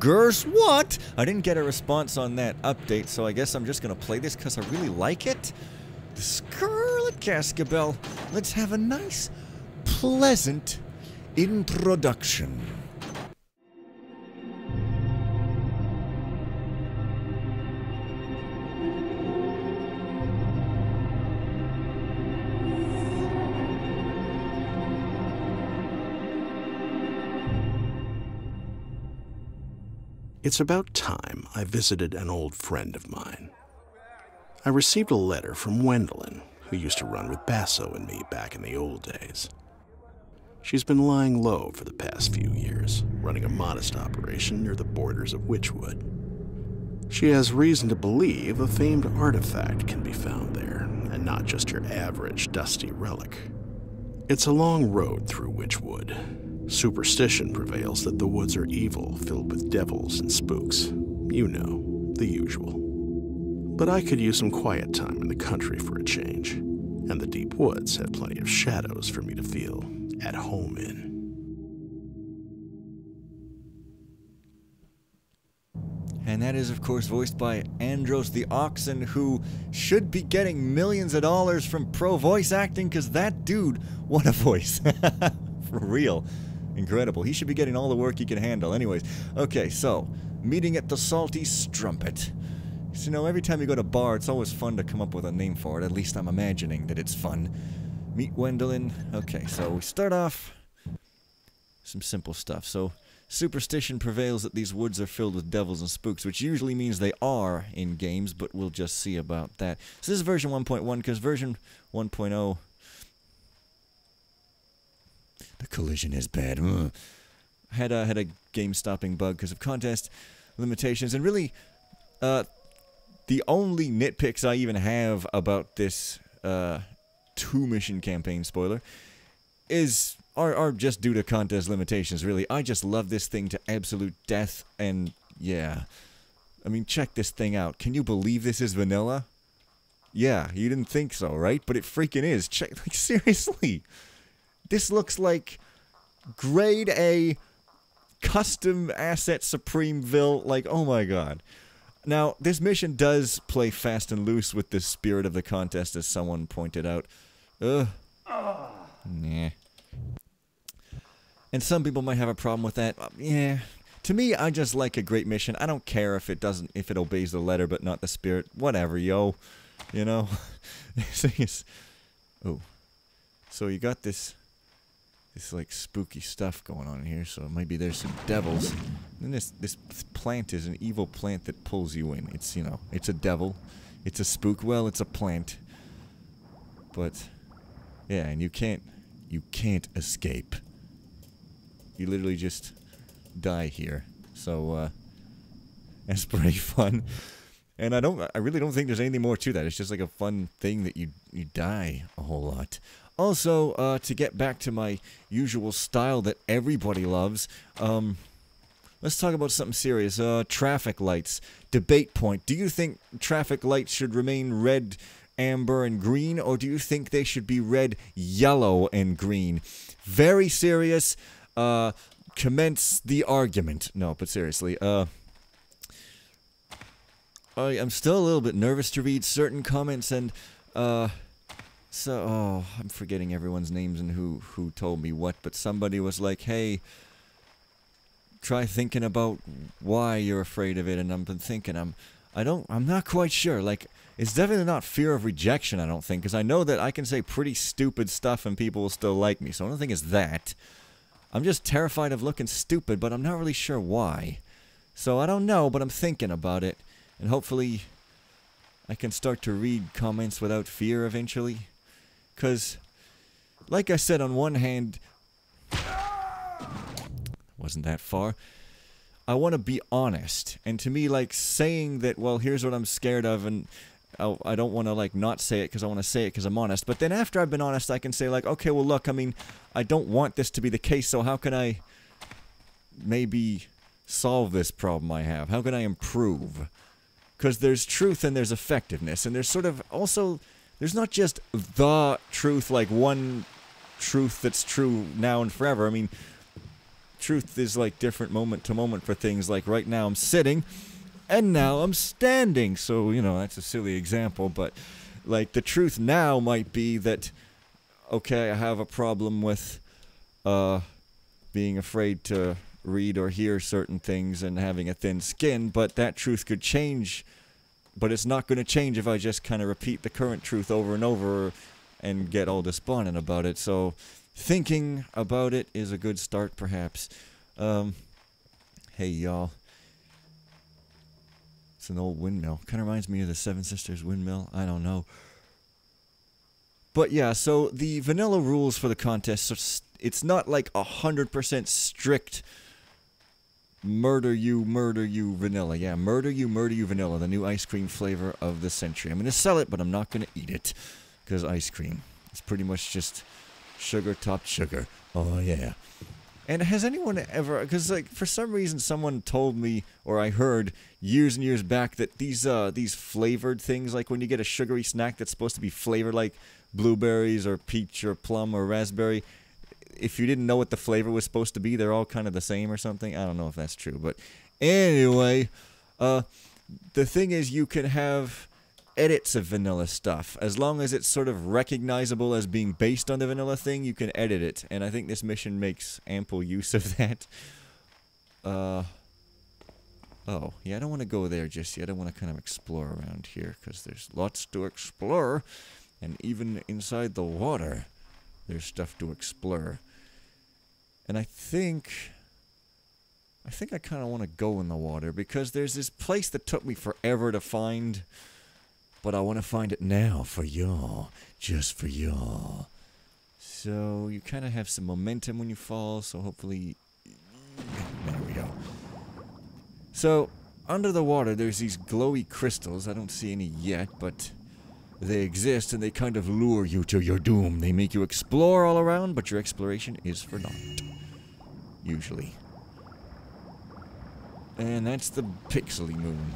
ogres? What? I didn't get a response on that update, so I guess I'm just gonna play this because I really like it. The Scarlet Cascabel. Let's have a nice, pleasant introduction. It's about time I visited an old friend of mine. I received a letter from Wendolyn, who used to run with Basso and me back in the old days. She's been lying low for the past few years, running a modest operation near the borders of Wychwood. She has reason to believe a famed artifact can be found there, and not just your average dusty relic. It's a long road through Wychwood. Superstition prevails that the woods are evil, filled with devils and spooks. You know, the usual. But I could use some quiet time in the country for a change, and the deep woods have plenty of shadows for me to feel at home in. And that is, of course, voiced by Andros the Oxen, who should be getting millions of dollars from pro voice acting, because that dude, what a voice. For real. Incredible. He should be getting all the work he can handle. Anyways, okay, so, meeting at the Salty Strumpet. So, you know, every time you go to a bar, it's always fun to come up with a name for it. At least I'm imagining that it's fun. Meet Wendolyn. Okay, so we start off some simple stuff. So, superstition prevails that these woods are filled with devils and spooks, which usually means they are in games, but we'll just see about that. So this is version 1.1, because version 1.0... the collision is bad. Had a game-stopping bug because of contest limitations, and really, the only nitpicks I even have about this two-mission campaign, spoiler, are just due to contest limitations, really. I just love this thing to absolute death, and yeah. I mean, check this thing out. Can you believe this is vanilla? Yeah, you didn't think so, right? But it freaking is. Check, like, seriously. This looks like grade A custom asset Supremeville, like, oh my god. Now, this mission does play fast and loose with the spirit of the contest, as someone pointed out. Nah. And some people might have a problem with that. Yeah. To me, I just like a great mission. I don't care if it obeys the letter but not the spirit. Whatever, yo. You know? Oh. So you got this like spooky stuff going on in here, so maybe there's some devils. And then this plant is an evil plant that pulls you in. It's, you know, it's a devil. It's a spook. Well, it's a plant. But yeah, and you can't escape. You literally just die here. So that's pretty fun. And I really don't think there's anything more to that. It's just like a fun thing that you die a whole lot. Also, to get back to my usual style that everybody loves, let's talk about something serious. Traffic lights. Debate point. Do you think traffic lights should remain red, amber, and green, or do you think they should be red, yellow, and green? Very serious. Commence the argument. No, but seriously, I'm still a little bit nervous to read certain comments, and, so, I'm forgetting everyone's names and who told me what, but somebody was like, hey, try thinking about why you're afraid of it, and I've been thinking, I'm not quite sure, like, it's definitely not fear of rejection, I don't think, because I know that I can say pretty stupid stuff and people will still like me, so I don't think it's that. I'm just terrified of looking stupid, but I'm not really sure why. So I don't know, but I'm thinking about it, and hopefully I can start to read comments without fear eventually. Because, like I said, on one hand, wasn't that far, I want to be honest. And to me, like, saying that, well, here's what I'm scared of, and I don't want to, like, not say it because I want to say it because I'm honest. But then after I've been honest, I can say, like, okay, well, look, I mean, I don't want this to be the case, so how can I maybe solve this problem I have? How can I improve? Because there's truth and there's effectiveness, and there's sort of also... there's not just the truth, like one truth that's true now and forever. I mean, truth is like different moment to moment for things. Like right now I'm sitting, and now I'm standing. So, you know, that's a silly example, but like the truth now might be that, okay, I have a problem with being afraid to read or hear certain things and having a thin skin, but that truth could change. But it's not going to change if I just kind of repeat the current truth over and over and get all despondent about it. So thinking about it is a good start, perhaps. Hey, y'all. It's an old windmill. Kind of reminds me of the Seven Sisters windmill. I don't know. But yeah, so the vanilla rules for the contest, it's not like 100% strict murder you vanilla. Yeah, murder you vanilla, the new ice cream flavor of the century. I'm going to sell it, but I'm not going to eat it, because ice cream is pretty much just sugar-topped sugar. Oh, yeah. And has anyone ever, because like for some reason someone told me, or I heard years and years back, that these flavored things, like when you get a sugary snack that's supposed to be flavored like blueberries or peach or plum or raspberry, if you didn't know what the flavor was supposed to be, they're all kind of the same or something. I don't know if that's true, but anyway, the thing is you can have edits of vanilla stuff. As long as it's sort of recognizable as being based on the vanilla thing, you can edit it, and I think this mission makes ample use of that. Oh, yeah, I don't want to go there just yet. I want to kind of explore around here, because there's lots to explore, and even inside the water, there's stuff to explore. And I think I kind of want to go in the water, because there's this place that took me forever to find, but I want to find it now for y'all, just for y'all. So you kind of have some momentum when you fall, so hopefully, there we go. So under the water, there's these glowy crystals. I don't see any yet, but they exist, and they kind of lure you to your doom. They make you explore all around, but your exploration is for naught. Usually. And that's the pixely moon.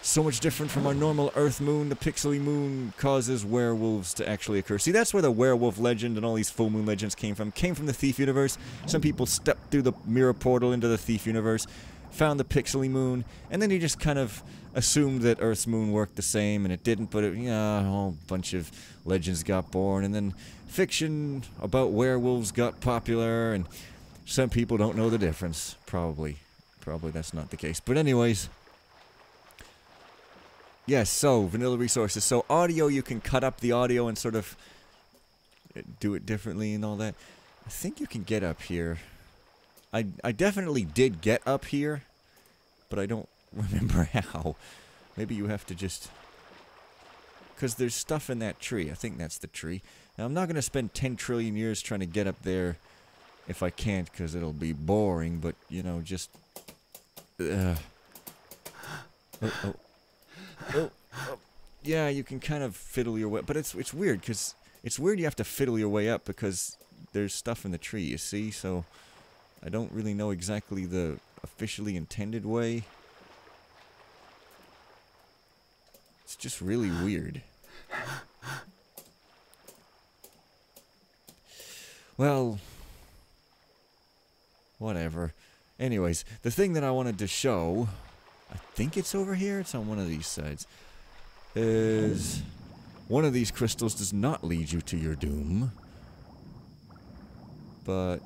So much different from our normal Earth moon. The pixely moon causes werewolves to actually occur. See, that's where the werewolf legend and all these full moon legends came from. Came from the Thief universe. Some people stepped through the mirror portal into the Thief universe, found the pixely moon, and then you just kind of assumed that Earth's moon worked the same, and it didn't, but yeah, a whole bunch of legends got born, and then fiction about werewolves got popular, and some people don't know the difference. Probably that's not the case. But anyways, yes, so vanilla resources. So audio, you can cut up the audio and sort of do it differently and all that. I think you can get up here. I definitely did get up here, but I don't remember how. Maybe you have to just, because there's stuff in that tree. I think that's the tree. Now, I'm not going to spend 10 trillion years trying to get up there if I can't, because it'll be boring, but, you know, just... Yeah, you can kind of fiddle your way, but it's weird, because it's weird you have to fiddle your way up, because there's stuff in the tree, you see, so I don't really know exactly the officially intended way. It's just really weird. Well, whatever. Anyways, the thing that I wanted to show, I think it's over here, it's on one of these sides, is one of these crystals does not lead you to your doom, but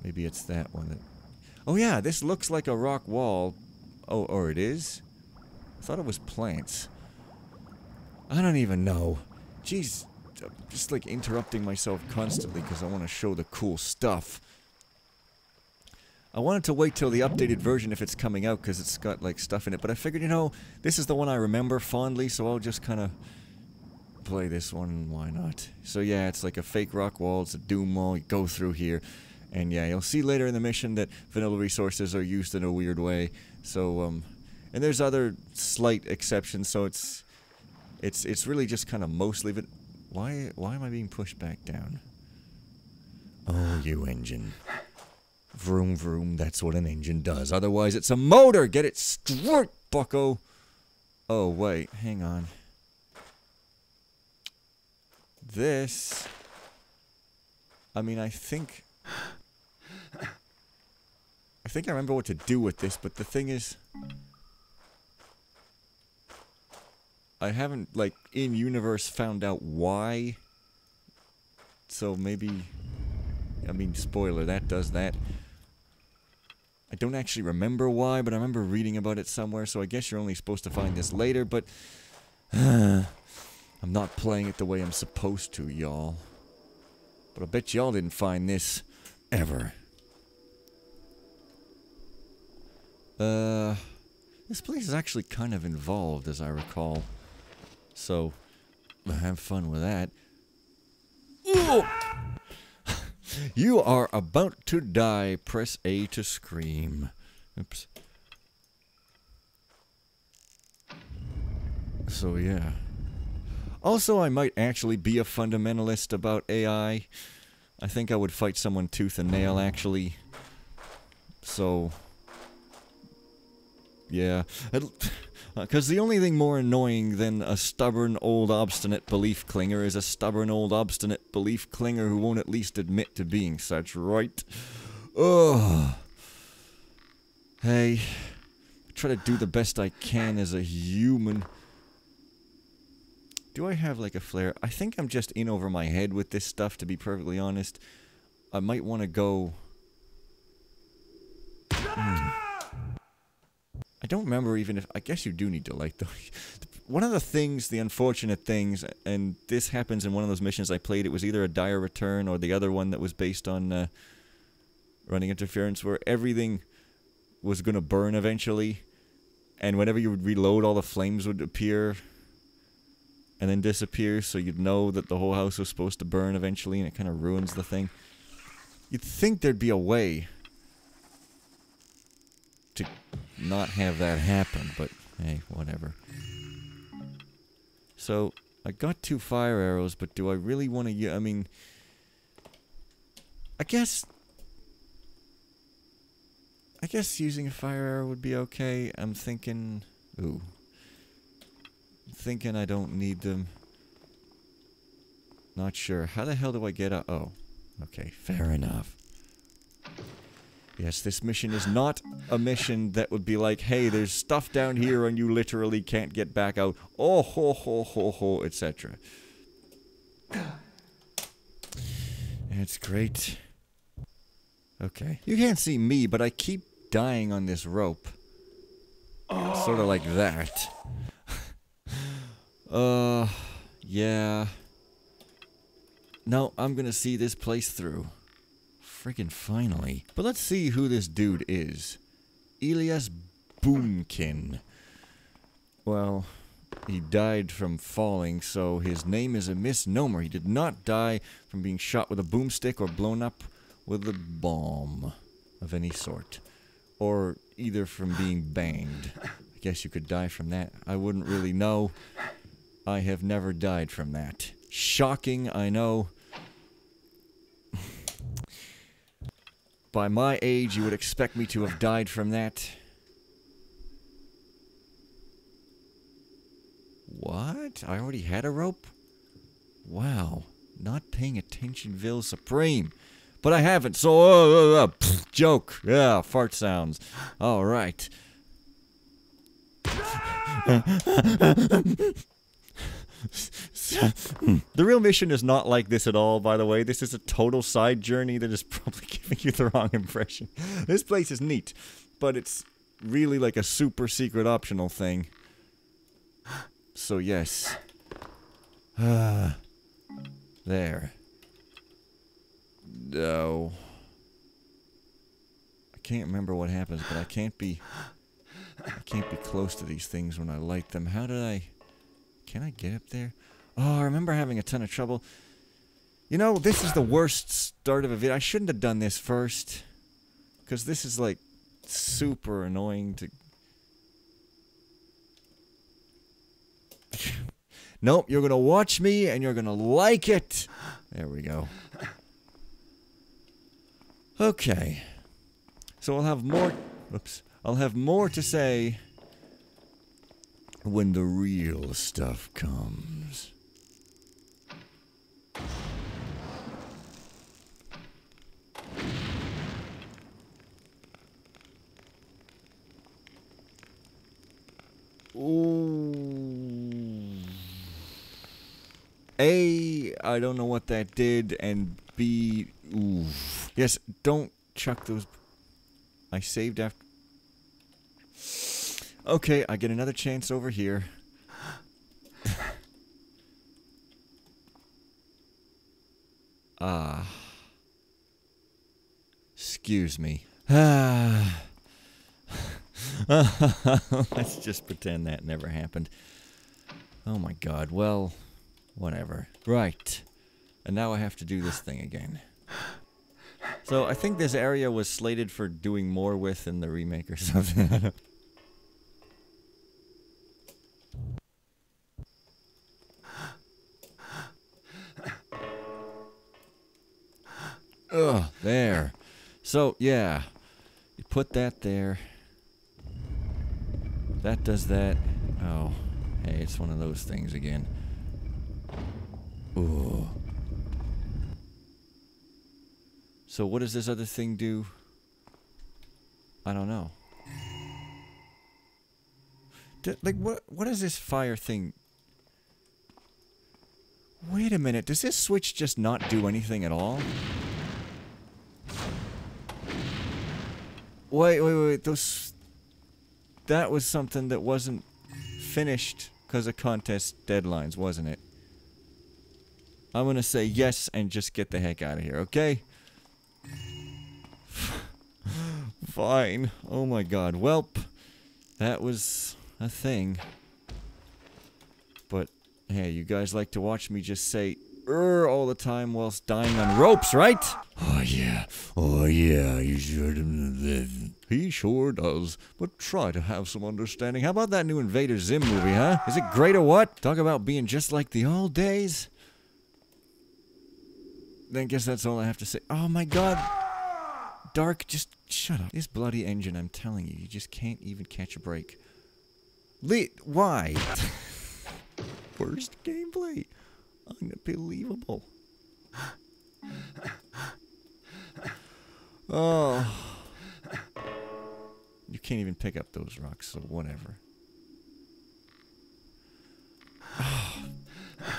maybe it's that one that... Oh yeah, this looks like a rock wall. Oh, or it is? I thought it was plants. I don't even know. Jeez, I'm just like interrupting myself constantly because I want to show the cool stuff. I wanted to wait till the updated version if it's coming out because it's got like stuff in it, but I figured, you know, this is the one I remember fondly, so I'll just kind of play this one, why not? So yeah, it's like a fake rock wall, it's a doom wall, you go through here, and yeah, you'll see later in the mission that vanilla resources are used in a weird way, so, and there's other slight exceptions, so it's really just kind of mostly, but why am I being pushed back down? Oh, you engine. Vroom vroom, that's what an engine does. Otherwise, it's a motor! Get it straight, bucko! Oh, wait, hang on. This... I mean, I think... think I remember what to do with this, but the thing is, I haven't, like, in-universe found out why. So maybe, I mean, spoiler, that does that. I don't actually remember why, but I remember reading about it somewhere, so I guess you're only supposed to find this later, but I'm not playing it the way I'm supposed to, y'all. But I bet y'all didn't find this ever. This place is actually kind of involved, as I recall. So, have fun with that. You are about to die. Press A to scream. Oops. So, yeah. Also, I might actually be a fundamentalist about AI. I think I would fight someone tooth and nail, actually. So, yeah. Because the only thing more annoying than a stubborn, old, obstinate belief clinger is a stubborn, old, obstinate belief clinger who won't at least admit to being such, right? Ugh. Hey, I try to do the best I can as a human. Do I have, like, a flare? I think I'm just in over my head with this stuff, to be perfectly honest. I might want to go... I don't remember even if... I guess you do need to, like, one of the things, the unfortunate things, and this happens in one of those missions I played, it was either a Dire Return or the other one that was based on running interference, where everything was going to burn eventually, and whenever you would reload, all the flames would appear and then disappear, so you'd know that the whole house was supposed to burn eventually, and it kind of ruins the thing. You'd think there'd be a way to not have that happen, but hey, whatever. So, I got 2 fire arrows, but do I really want to use... I mean... I guess using a fire arrow would be okay. I'm thinking... Ooh. I'm thinking I don't need them. Not sure. How the hell do I get up? Oh. Okay, fair enough. Yes, this mission is not a mission that would be like, hey, there's stuff down here and you literally can't get back out. Oh, ho, ho, ho, ho, etc. It's great. Okay. You can't see me, but I keep dying on this rope. Sort of like that. Yeah. No, I'm gonna see this place through. Friggin' finally. But let's see who this dude is. Elias Boomkin. Well, he died from falling, so his name is a misnomer. He did not die from being shot with a boomstick or blown up with a bomb of any sort. Or either from being banged. I guess you could die from that. I wouldn't really know. I have never died from that. Shocking, I know. By my age, you would expect me to have died from that. What? I already had a rope? Wow. Not paying attention, Vil Supreme. But I haven't, so, joke. Yeah, fart sounds. Alright. The real mission is not like this at all, by the way. This is a total side journey that is probably giving you the wrong impression. This place is neat, but it's really like a super secret optional thing. So yes. There. No. I can't remember what happens, but I can't be close to these things when I light them. How did I... Can I get up there? Oh, I remember having a ton of trouble. You know, this is the worst start of a video. I shouldn't have done this first. Because this is, like, super annoying to... Nope, you're gonna watch me and you're gonna like it. There we go. Okay. So I'll have more... Oops. I'll have more to say when the real stuff comes. Ooh. A, I don't know what that did, and B, ooh. Yes, don't chuck those. I saved after. Okay, I get another chance over here. Excuse me. Let's just pretend that never happened. Oh my god, well, whatever. Right. And now I have to do this thing again. So, I think this area was slated for doing more with in the remake or something. Ugh, there. So, yeah. You put that there. That does that. Oh, hey, it's one of those things again. Ooh. So what does this other thing do? I don't know. Like, what is this fire thing? Wait a minute, does this switch just not do anything at all? Wait, those... That was something that wasn't finished because of contest deadlines, wasn't it? I'm gonna say yes and just get the heck out of here, okay? Fine. Oh my god. Welp. That was a thing. But, hey, you guys like to watch me just say all the time whilst dying on ropes, right? Oh yeah. Oh yeah, you sure do. He sure does. But try to have some understanding. How about that new Invader Zim movie, huh? Is it great or what? Talk about being just like the old days. Then I guess that's all I have to say. Oh my god. Dark, just shut up. This bloody engine, I'm telling you, you just can't even catch a break. Why? Worst gameplay. Unbelievable. Oh. You can't even pick up those rocks, so whatever. Oh.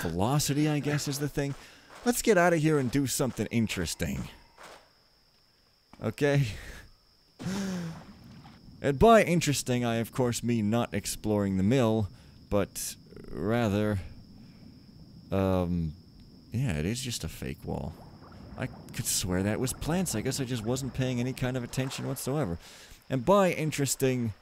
Velocity, I guess, is the thing. Let's get out of here and do something interesting. Okay? And by interesting, I of course mean not exploring the mill, but rather... yeah, it is just a fake wall. I could swear that was plants. I guess I just wasn't paying any kind of attention whatsoever. And by interesting,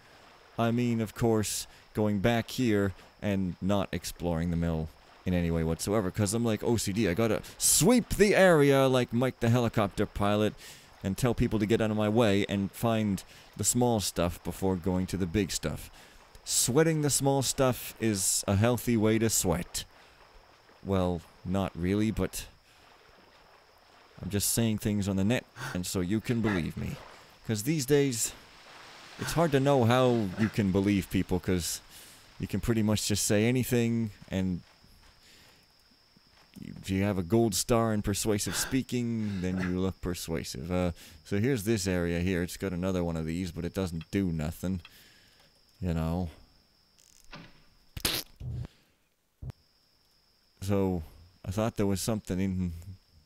I mean, of course, going back here and not exploring the mill in any way whatsoever. Because I'm like OCD. I gotta sweep the area like Mike the helicopter pilot and tell people to get out of my way and find the small stuff before going to the big stuff. Sweating the small stuff is a healthy way to sweat. Well, not really, but I'm just saying things on the net, and so you can believe me. Because these days, it's hard to know how you can believe people, because you can pretty much just say anything, and if you have a gold star in persuasive speaking, then you look persuasive. So here's this area here. It's got another one of these, but it doesn't do nothing. You know. So, I thought there was something in,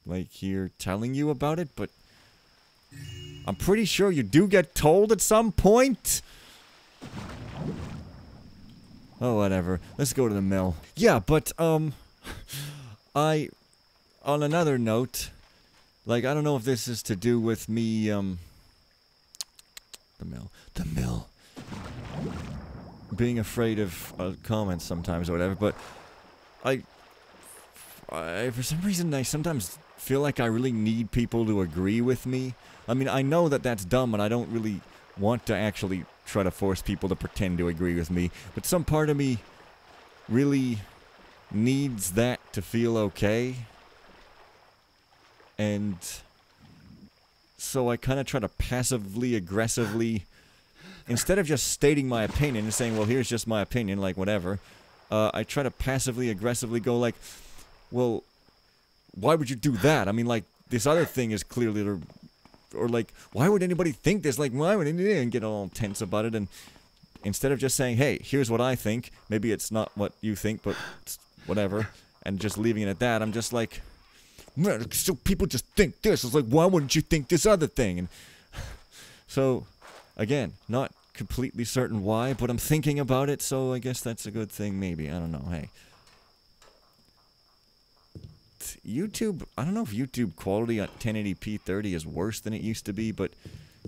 like, here telling you about it, but I'm pretty sure you do get told at some point. Oh, whatever. Let's go to the mill. Yeah, but, on another note, like, I don't know if this is to do with me, the mill. Being afraid of comments sometimes or whatever, but I for some reason, I sometimes feel like I really need people to agree with me. I mean, I know that that's dumb, and I don't really want to actually try to force people to pretend to agree with me, but some part of me really needs that to feel okay. And so I kind of try to passively, aggressively, instead of just stating my opinion and saying, well, here's just my opinion, like, whatever, I try to passively, aggressively go like, well, why would you do that? I mean, like, this other thing is clearly, or like, why would anybody think this? Like, why would anybody get all tense about it? And instead of just saying, hey, here's what I think, maybe it's not what you think, but it's whatever, and just leaving it at that, I'm just like, man, so people just think this. It's like, why wouldn't you think this other thing? And so, again, not completely certain why, but I'm thinking about it, so I guess that's a good thing, maybe. I don't know, hey. YouTube, I don't know if YouTube quality on 1080p 30 is worse than it used to be, but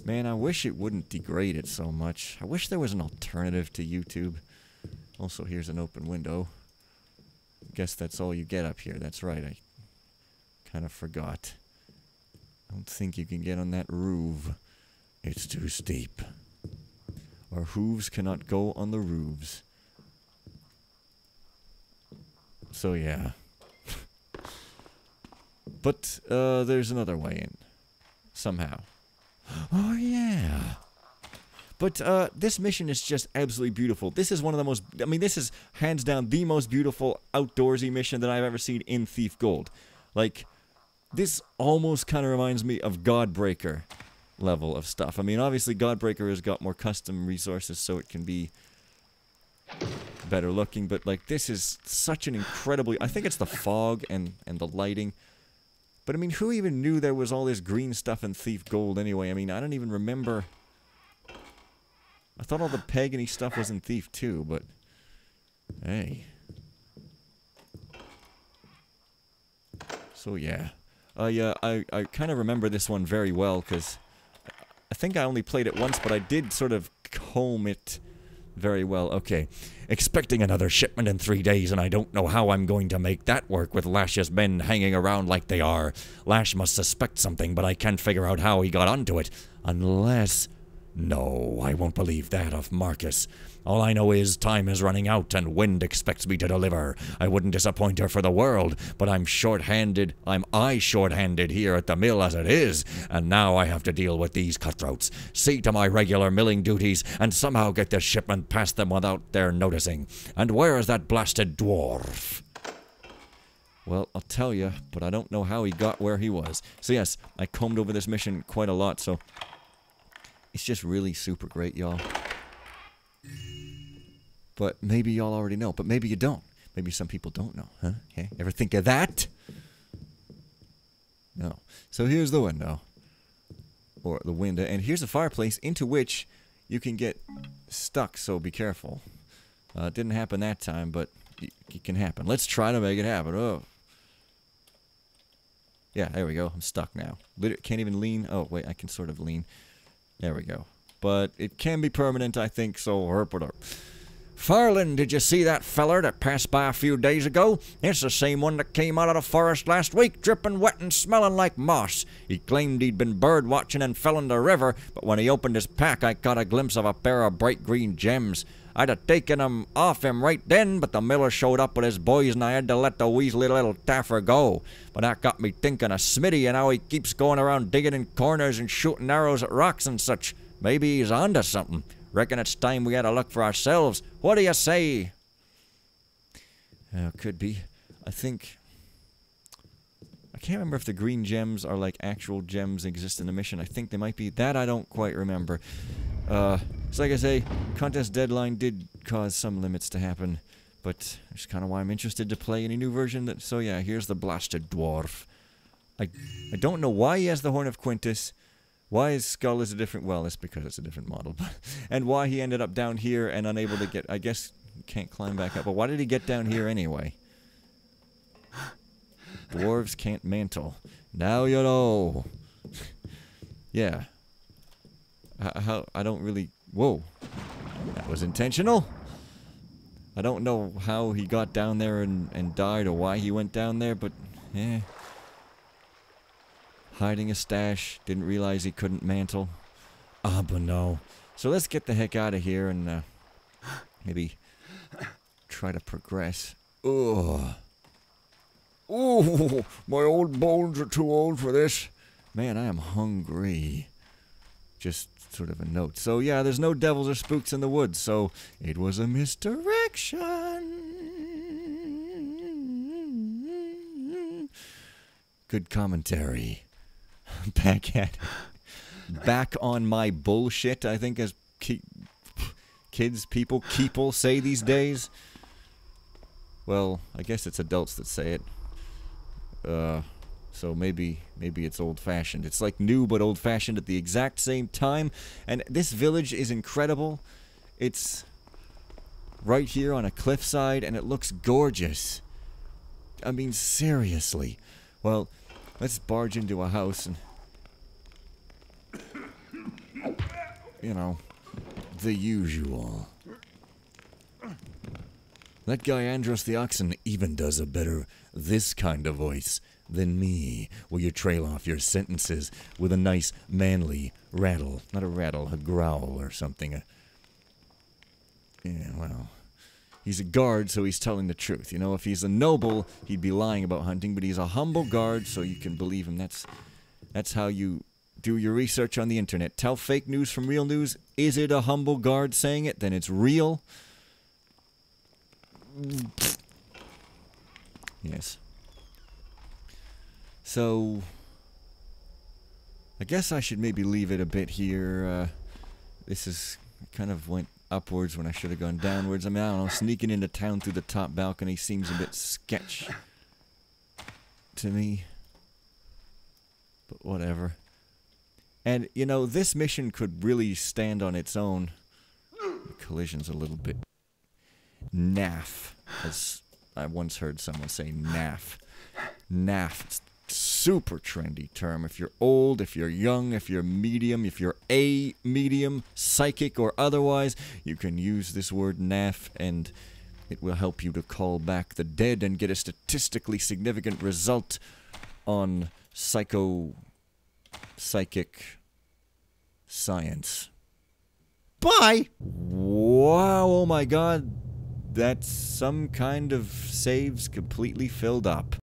man, I wish it wouldn't degrade it so much. I wish there was an alternative to YouTube. Also, here's an open window. Guess that's all you get up here. That's right, I kind of forgot. I don't think you can get on that roof. It's too steep. Our hooves cannot go on the roofs. So yeah. But there's another way in. Somehow. Oh yeah. But this mission is just absolutely beautiful. This is one of the most, I mean, this is hands down the most beautiful outdoorsy mission that I've ever seen in Thief Gold. Like, this almost kind of reminds me of Godbreaker level of stuff. I mean, obviously Godbreaker has got more custom resources, so it can be better looking, but like, this is such an incredibly, I think it's the fog and the lighting. But I mean, who even knew there was all this green stuff in Thief Gold anyway? I mean, I don't even remember. I thought all the pagany stuff was in Thief too, but hey. So yeah. I kind of remember this one very well, because I think I only played it once, but I did sort of comb it very well. Okay. Expecting another shipment in 3 days, and I don't know how I'm going to make that work with Lash's men hanging around like they are. Lash must suspect something, but I can't figure out how he got onto it. Unless... No, I won't believe that of Marcus. All I know is time is running out and Wind expects me to deliver. I wouldn't disappoint her for the world, but I'm short-handed. I'm short-handed here at the mill as it is, and now I have to deal with these cutthroats. See to my regular milling duties, and somehow get this shipment past them without their noticing. And where is that blasted dwarf? Well, I'll tell you, but I don't know how he got where he was. So yes, I combed over this mission quite a lot, so... It's just really super great, y'all. But maybe y'all already know. But maybe you don't. Maybe some people don't know, huh? Okay. Ever think of that? No. So here's the window. Or the window. And here's a fireplace into which you can get stuck, so be careful. It didn't happen that time, but it can happen. Let's try to make it happen. Oh. Yeah, there we go. I'm stuck now. Can't even lean. Oh, wait, I can sort of lean. There we go. But it can be permanent, I think, so herp it up. Farland, did you see that feller that passed by a few days ago? It's the same one that came out of the forest last week, dripping wet and smelling like moss. He claimed he'd been bird watching and fell in the river, but when he opened his pack, I caught a glimpse of a pair of bright green gems. I'd have taken 'em off him right then, but the miller showed up with his boys and I had to let the weaselly little taffer go. But that got me thinking of Smitty and how he keeps going around digging in corners and shooting arrows at rocks and such. Maybe he's onto something. Reckon it's time we had a look for ourselves. What do you say? Could be. I think... I can't remember if the green gems are like actual gems exist in the mission. I think they might be. That I don't quite remember. So like I say, contest deadline did cause some limits to happen, but that's kind of why I'm interested to play any new version. So yeah, here's the blasted dwarf. I don't know why he has the Horn of Quintus, why his skull is a different, well, that's because it's a different model, and why he ended up down here and unable to get, I guess, can't climb back up, but why did he get down here anyway? Dwarves can't mantle. Now you know. Yeah. How I don't really... Whoa. That was intentional. I don't know how he got down there and died or why he went down there, but... Yeah. Hiding a stash. Didn't realize he couldn't mantle. Ah, but no. So let's get the heck out of here and maybe try to progress. Ugh. Oh, my old bones are too old for this. Man, I am hungry. Just sort of a note. So yeah, there's no devils or spooks in the woods, so it was a misdirection. Good commentary. Back on my bullshit, I think, as kids, people, keeple say these days. Well, I guess it's adults that say it. So maybe it's old-fashioned. It's like new but old-fashioned at the exact same time. And this village is incredible. It's right here on a cliffside, and it looks gorgeous. I mean, seriously. Well, let's barge into a house and... you know, the usual. That guy Andros the Oxen even does a better this kind of voice than me, where you trail off your sentences with a nice manly rattle. Not a rattle, a growl or something. Yeah, well, he's a guard, so he's telling the truth. You know, if he's a noble, he'd be lying about hunting, but he's a humble guard, so you can believe him. That's how you do your research on the internet. Tell fake news from real news. Is it a humble guard saying it? Then it's real. Yes. So, I guess I should maybe leave it a bit here. This is kind of went upwards when I should have gone downwards. I mean, I don't know, sneaking into town through the top balcony seems a bit sketch to me. But whatever. And, you know, this mission could really stand on its own. The collision's a little bit naff, as I once heard someone say naff. Naff. It's a super trendy term. If you're old, if you're young, if you're medium, if you're a medium, psychic or otherwise, you can use this word naff, and it will help you to call back the dead and get a statistically significant result on psychic science. Bye! Wow, oh my god. That's some kind of saves completely filled up.